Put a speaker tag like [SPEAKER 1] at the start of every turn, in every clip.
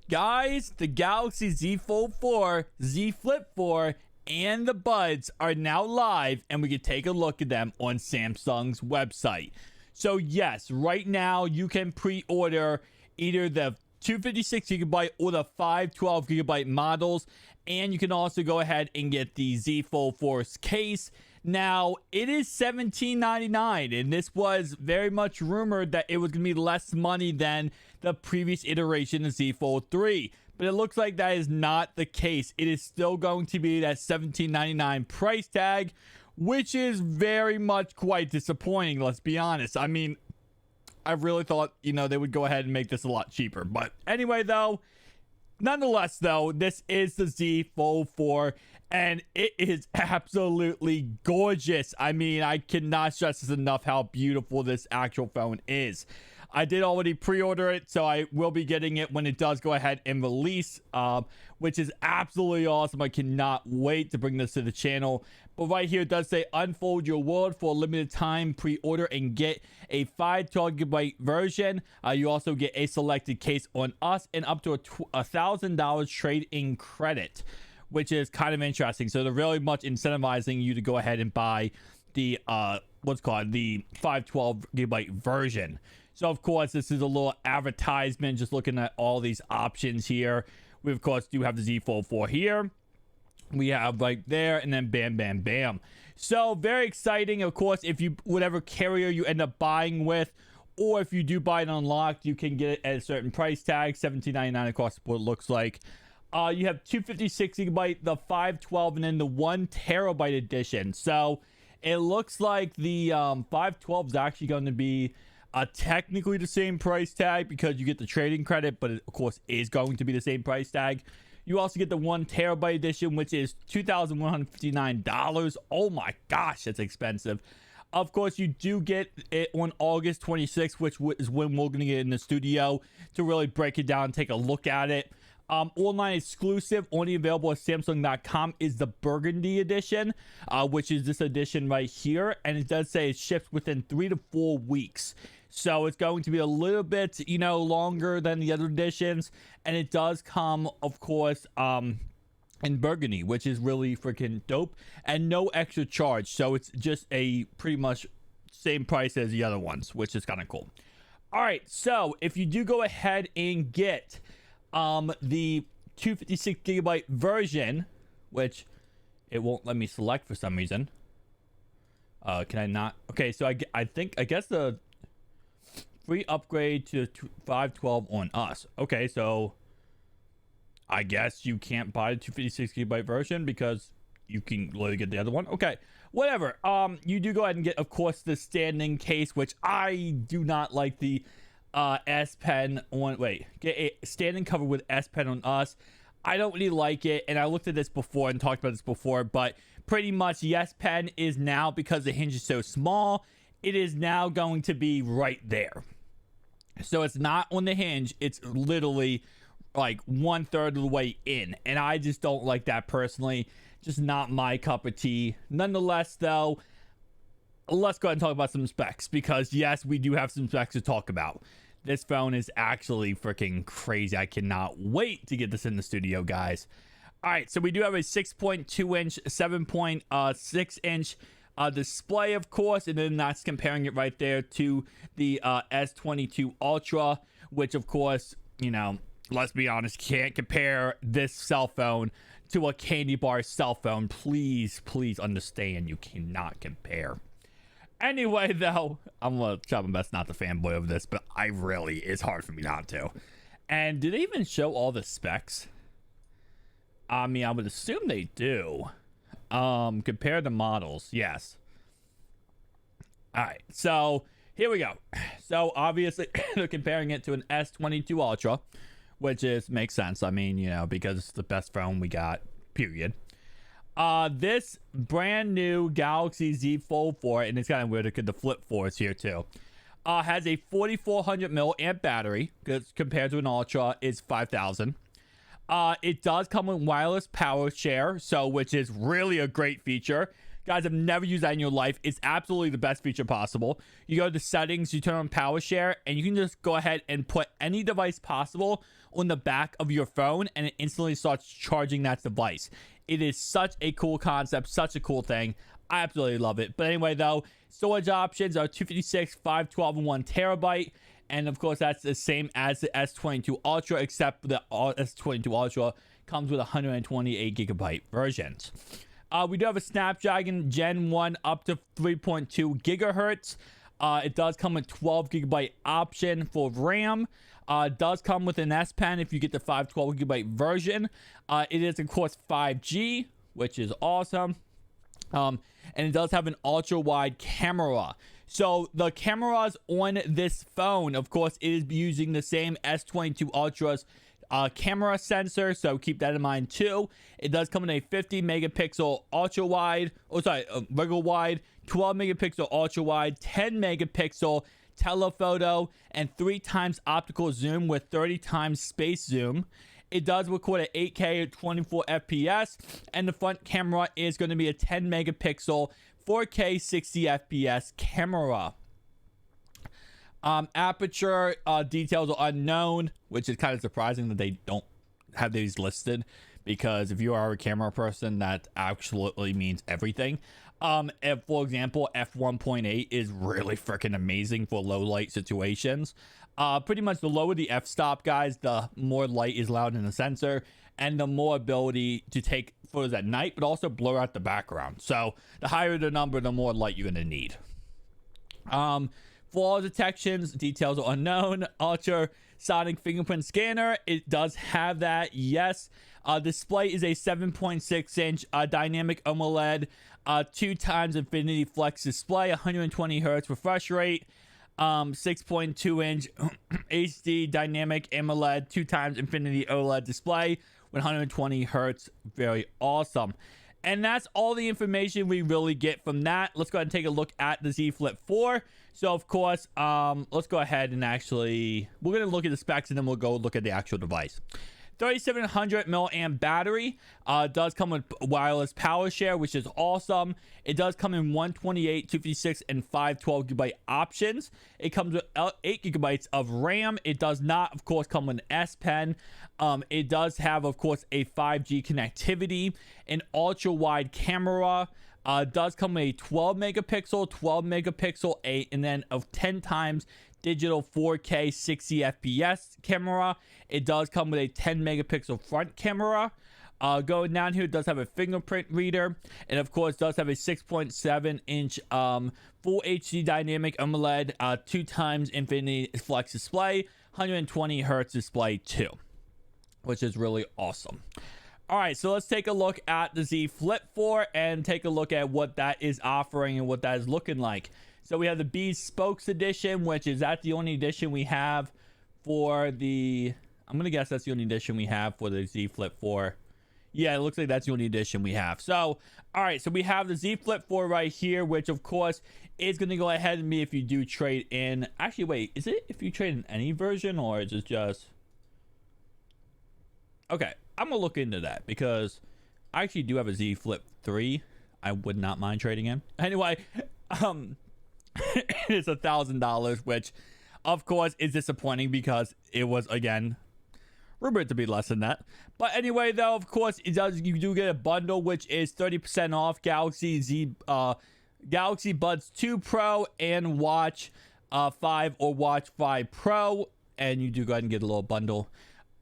[SPEAKER 1] Guys, the Galaxy Z Fold 4, Z Flip 4, and the Buds are now live, and we can take a look at them on Samsung's website. So yes, right now you can pre-order either the 256GB or the 512GB models, and you can also go ahead and get the Z Fold 4's case. Now, it is $17.99, and this was very much rumored that it was going to be less money than the previous iteration of Z Fold 3. But it looks like that is not the case. It is still going to be that $17.99 price tag, which is very much quite disappointing, let's be honest. I mean, I really thought, they would go ahead and make this a lot cheaper. But anyway, though, nonetheless, though, this is the Z Fold 4, and it is absolutely gorgeous. I mean, I cannot stress this enough how beautiful this actual phone is. I did already pre-order it, so I will be getting it when it does go ahead and release, which is absolutely awesome. I cannot wait to bring this to the channel. But right here it does say unfold your world for a limited time. Pre-order and get a 512GB version. You also get a selected case on us and up to a $1,000 trade-in credit, which is kind of interesting. So they're really much incentivizing you to go ahead and buy the the 512GB version. So of course this is a little advertisement, just looking at all these options here. We of course do have the Z Fold 4 here. We have right there, and then bam, bam, bam. So very exciting. Of course, if you, whatever carrier you end up buying with, or if you do buy it unlocked, you can get it at a certain price tag, $17.99 across the board, it looks like. You have 256GB, the 512, and then the 1TB edition. So it looks like the 512 is actually going to be technically the same price tag because you get the trading credit, but it of course is going to be the same price tag. You also get the 1TB edition, which is $2,159. Oh my gosh, that's expensive. Of course, you do get it on August 26th, which is when we're going to get in the studio to really break it down and take a look at it. Online exclusive, only available at Samsung.com, is the Burgundy Edition, which is this edition right here. And it does say it ships within 3 to 4 weeks. So it's going to be a little bit, longer than the other editions. And it does come, of course, in Burgundy, which is really freaking dope. And no extra charge. So it's just a pretty much same price as the other ones, which is kind of cool. All right, so if you do go ahead and get the 256GB version, which it won't let me select for some reason. Can I not? Okay, so I guess the free upgrade to 512 on us. Okay, so I guess you can't buy the 256GB version because you can literally get the other one. Okay, whatever. You do go ahead and get, of course, the standing case, which I do not like the S Pen on. Get a standing cover with S Pen on us. I don't really like it, and I looked at this before and talked about this before, but pretty much the S Pen is now, because the hinge is so small, it is now going to be right there. So it's not on the hinge, it's literally like 1/3 of the way in, and I just don't like that personally. Just not my cup of tea. Nonetheless, though, let's go ahead and talk about some specs, because yes, we do have some specs to talk about. This phone is actually freaking crazy. I cannot wait to get this in the studio, guys. All right, so we do have a 6.2-inch, 7.6-inch display, of course, and then that's comparing it right there to the S22 Ultra, which, of course, let's be honest, can't compare this cell phone to a candy bar cell phone. Please understand, you cannot compare. Anyway, though, I'm gonna try my best not to fanboy over this, but it's hard for me not to. And did they even show all the specs? I mean, I would assume they do. Compare the models, yes. All right, so here we go. So obviously they're comparing it to an S22 Ultra, which makes sense. I mean, because it's the best phone we got, period. This brand new Galaxy Z Fold 4, and it's kind of weird because the Flip 4 is here too, has a 4400 milliamp battery, because compared to an Ultra, it's 5000. It does come with wireless power share, which is really a great feature. Guys, I've never used that in your life. It's absolutely the best feature possible. You go to settings, you turn on power share, and you can just go ahead and put any device possible on the back of your phone, and it instantly starts charging that device. It is such a cool concept, such a cool thing. I absolutely love it. But anyway, though, storage options are 256, 512, and 1 terabyte. And of course, that's the same as the S22 Ultra, except the S22 Ultra comes with 128 gigabyte versions. We do have a Snapdragon Gen 1 up to 3.2 gigahertz. It does come with 12 gigabyte option for RAM. It does come with an S Pen if you get the 512 gigabyte version. It is, of course, 5G, which is awesome. And it does have an ultra wide camera. So the cameras on this phone, of course, it is using the same S22 Ultra's camera sensor, so keep that in mind too. It does come in a 50 megapixel ultra wide, regular wide, 12 megapixel ultra wide, 10 megapixel telephoto, and 3 times optical zoom with 30 times space zoom. It does record at 8K at 24 FPS, and the front camera is going to be a 10 megapixel 4K 60 FPS camera. Aperture details are unknown, which is kind of surprising that they don't have these listed, because if you are a camera person, that absolutely means everything. If, for example, f1.8 is really freaking amazing for low light situations. Pretty much the lower the f-stop, guys, the more light is allowed in the sensor, and the more ability to take photos at night, but also blur out the background. So the higher the number, the more light you're going to need. Flaw detections, details are unknown. Ultrasonic fingerprint scanner, it does have that, yes. Display is a 7.6 inch dynamic AMOLED, 2 times infinity flex display, 120 hertz refresh rate, 6.2 inch HD dynamic AMOLED, 2 times infinity OLED display, 120 hertz. Very awesome. And that's all the information we really get from that. Let's go ahead and take a look at the Z Flip 4. So, of course, let's go ahead and actually, we're going to look at the specs, and then we'll go look at the actual device. 3700 milliamp battery. Does come with wireless power share, which is awesome. It does come in 128, 256, and 512 gigabyte options. It comes with 8 gigabytes of RAM. It does not, of course, come with an S Pen. It does have, of course, a 5G connectivity, an ultra wide camera. Does come with a 12 megapixel, 8, and then of 10 times digital 4K 60 FPS camera. It does come with a 10 megapixel front camera. Going down here, it does have a fingerprint reader, and of course does have a 6.7 inch full HD dynamic AMOLED, 2 times infinity flex display, 120 hertz display too, which is really awesome. All right, so let's take a look at the Z Flip 4 and take a look at what that is offering and what that is looking like. So we have the Bees Spokes edition, which is that the only edition we have for the, I'm going to guess that's the only edition we have for the Z Flip 4. Yeah, it looks like that's the only edition we have. So, all right, so we have the Z Flip 4 right here, which of course is going to go ahead and be if you do trade in. Actually, wait, is it if you trade in any version, or is it just? Okay, I'm going to look into that because I actually do have a Z Flip 3. I would not mind trading in. Anyway, it's $1,000, which of course is disappointing because it was, again, rumored to be less than that. But anyway, though, of course, you do get a bundle, which is 30% off Galaxy Buds 2 Pro and Watch 5 or Watch 5 Pro, and you do go ahead and get a little bundle.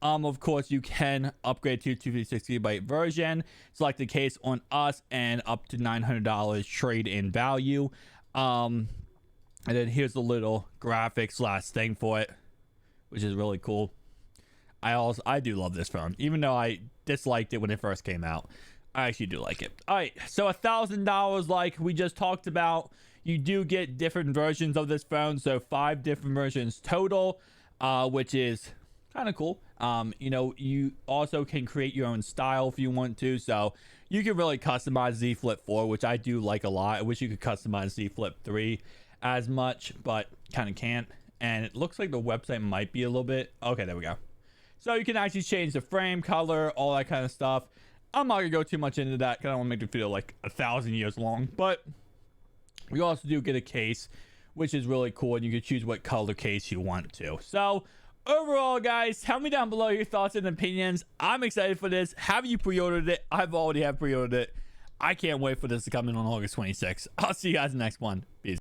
[SPEAKER 1] Of course, you can upgrade to 256 gigabyte version, select the case on us, and up to $900 trade-in value. And then here's the little graphics last thing for it, which is really cool. I do love this phone, even though I disliked it when it first came out. I actually do like it. All right, so $1,000, like we just talked about, you do get different versions of this phone. So 5 different versions total, which is kind of cool. You know, you also can create your own style if you want to. So you can really customize Z Flip 4, which I do like a lot. I wish you could customize Z Flip 3 as much, but kind of can't. And it looks like the website might be a little bit. Okay, there we go. So you can actually change the frame, color, all that kind of stuff. I'm not gonna go too much into that because I don't want to make it feel like 1,000 years long. But we also do get a case, which is really cool, and you can choose what color case you want to. So overall, guys, tell me down below your thoughts and opinions. I'm excited for this. Have you pre-ordered it? I've already have pre-ordered it. I can't wait for this to come in on August 26th. I'll see you guys in the next one. Peace.